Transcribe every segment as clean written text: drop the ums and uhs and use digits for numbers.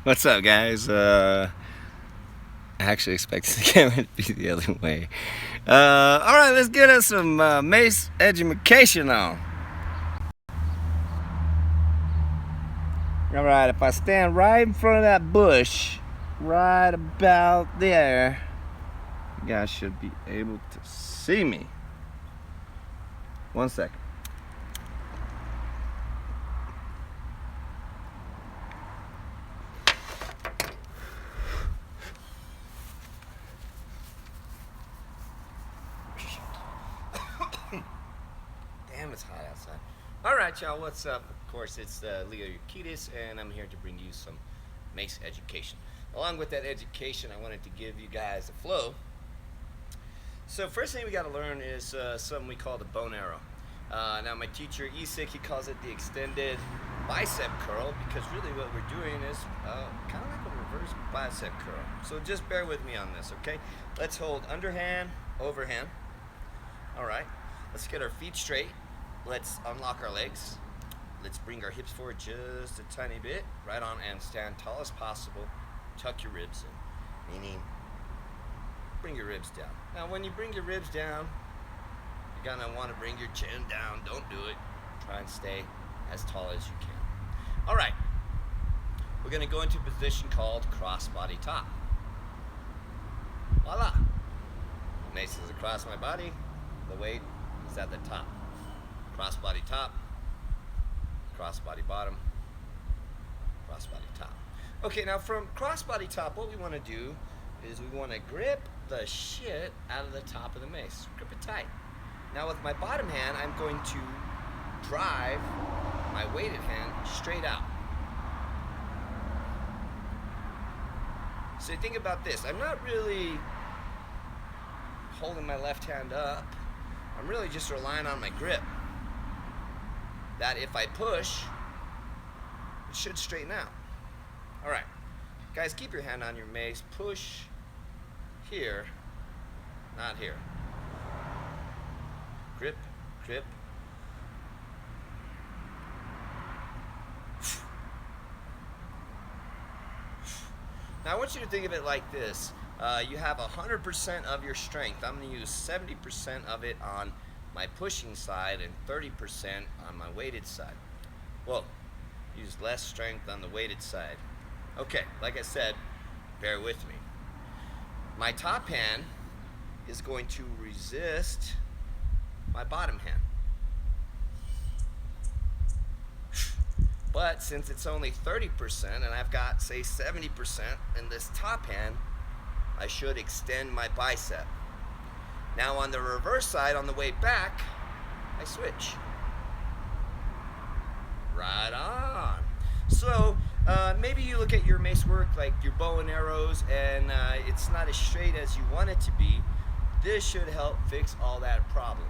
What's up, guys? I actually expected the camera to be the other way. Alright, let's get us some Mace education on. Alright, if I stand right in front of that bush, right about there, you guys should be able to see me. 1 second. Damn, it's hot outside. Alright, y'all, what's up? Of course, it's Leo Yukitis, and I'm here to bring you some Mace education. Along with that education, I wanted to give you guys a flow. So first thing we got to learn is something we call the bone arrow. Now my teacher Isik, he calls it the extended bicep curl, because really what we're doing is kind of like a reverse bicep curl. So just bear with me on this, okay? Let's hold underhand, overhand. Alright, let's get our feet straight. Let's unlock our legs. Let's bring our hips forward just a tiny bit. Right on, and stand tall as possible. Tuck your ribs in, meaning bring your ribs down. Now when you bring your ribs down, you're gonna want to bring your chin down. Don't do it. Try and stay as tall as you can. Alright, we're gonna go into a position called cross-body top. Voila! The mace is across my body. The weight is at the top. Cross-body top, cross-body bottom, cross-body top. Okay, now from cross-body top, what we want to do is we want to grip the shit out of the top of the mace. Grip it tight. Now with my bottom hand, I'm going to drive my weighted hand straight out. So think about this. I'm not really holding my left hand up. I'm really just relying on my grip. That if I push, it should straighten out. Alright, guys, keep your hand on your mace. Push here, not here. Grip, grip. Now I want you to think of it like this. You have 100% of your strength. I'm going to use 70% of it on my pushing side and 30% on my weighted side. Well, use less strength on the weighted side. Okay, like I said, bear with me. My top hand is going to resist my bottom hand. But since it's only 30% and I've got, say, 70% in this top hand, I should extend my bicep. Now on the reverse side, on the way back, I switch. Right on. So maybe you look at your mace work like your bow and arrows, and it's not as straight as you want it to be. This should help fix all that problem.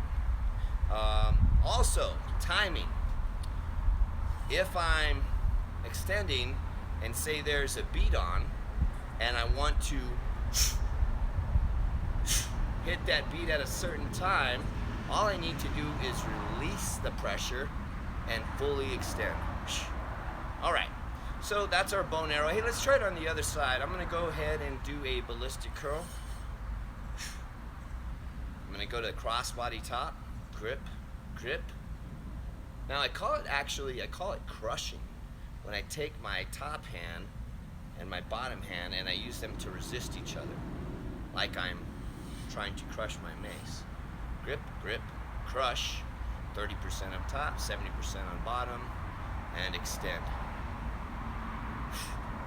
Also, timing. If I'm extending and say there's a beat on, and I want to hit that beat at a certain time, all I need to do is release the pressure and fully extend. Alright, so that's our bone arrow. Hey, let's try it on the other side. I'm going to go ahead and do a ballistic curl. I'm going to go to cross-body top, grip, grip. Now I call it crushing. When I take my top hand and my bottom hand and I use them to resist each other, like I'm trying to crush my mace. Grip, grip, crush, 30% up top, 70% on bottom, and extend.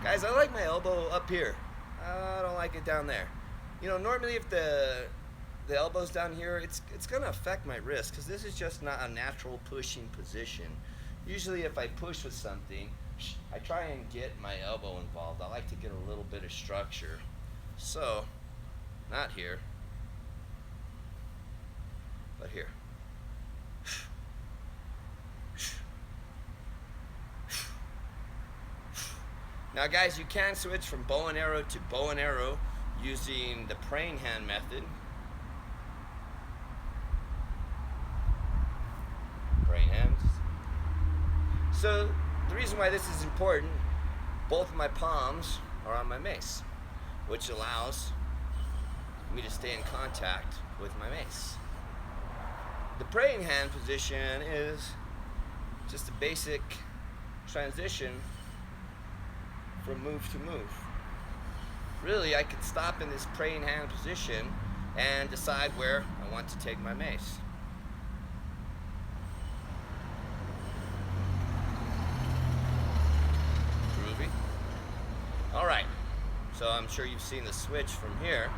Guys, I like my elbow up here. I don't like it down there. You know, normally if the elbow's down here, it's going to affect my wrist, because this is just not a natural pushing position. Usually if I push with something, I try and get my elbow involved. I like to get a little bit of structure. So, not here, but here. Now guys, you can switch from bow and arrow to bow and arrow using the praying hand method. Praying hands. So The reason why this is important, both of my palms are on my mace, which allows me to stay in contact with my mace. The praying hand position is just a basic transition from move to move. Really, I could stop in this praying hand position and decide where I want to take my mace. Groovy. Alright, so I'm sure you've seen the switch from here.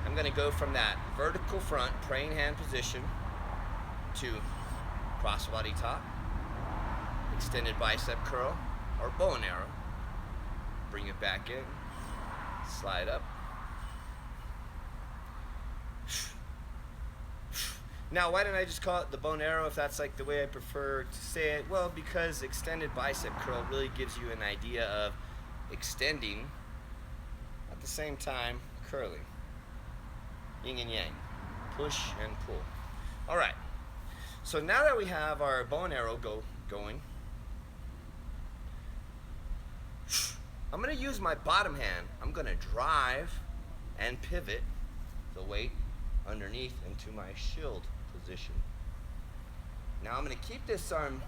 I'm going to go from that vertical front praying hand position to crossbody top, extended bicep curl, or bow and arrow. Bring it back in, slide up. Now, why didn't I just call it the bow and arrow if that's like the way I prefer to say it? Well, because extended bicep curl really gives you an idea of extending at the same time curling. Yin and yang, push and pull. All right, so now that we have our bow and arrow going, I'm going to use my bottom hand. I'm going to drive and pivot the weight underneath into my shield position. Now I'm going to keep this arm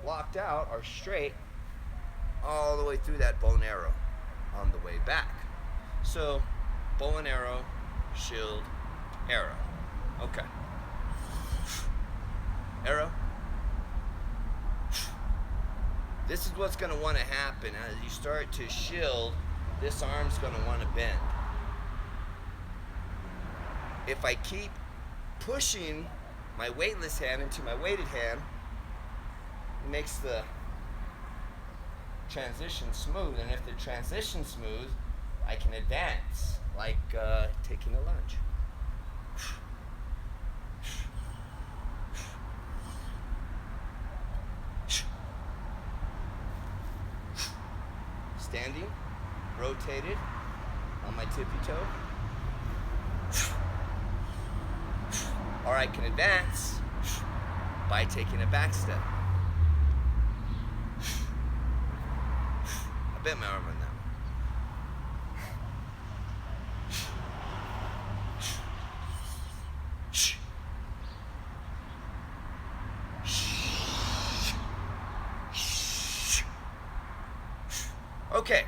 locked out or straight all the way through that bow and arrow on the way back. So bow and arrow, shield, arrow. Okay. Arrow. This is what's going to want to happen. As you start to shield, this arm's going to want to bend. If I keep pushing my weightless hand into my weighted hand, it makes the transition smooth. And if the transition's smooth, I can advance, like taking a lunge. Standing, rotated on my tippy toe. Or I can advance by taking a back step. I bent my arm on that one. Okay,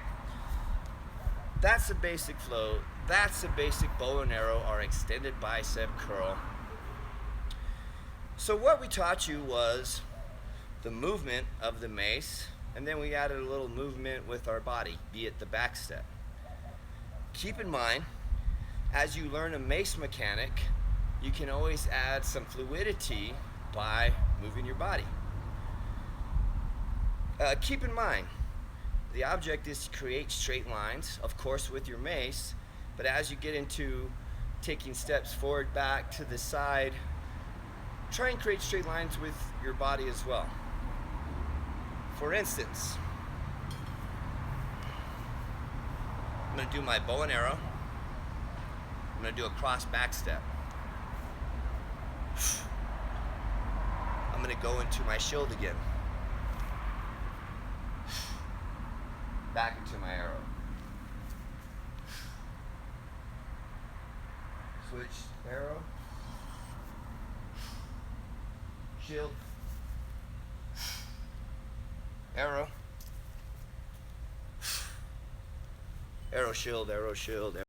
that's a basic flow. That's a basic bow and arrow or extended bicep curl. So what we taught you was the movement of the mace, and then we added a little movement with our body, be it the back step. Keep in mind, as you learn a mace mechanic, you can always add some fluidity by moving your body. Keep in mind, the object is to create straight lines, of course with your mace, but as you get into taking steps forward, back, to the side, try and create straight lines with your body as well. For instance, I'm going to do my bow and arrow. I'm going to do a cross back step. I'm going to go into my shield again. Back into my arrow. Switch, arrow. Shield. Arrow. Arrow, shield, arrow, shield.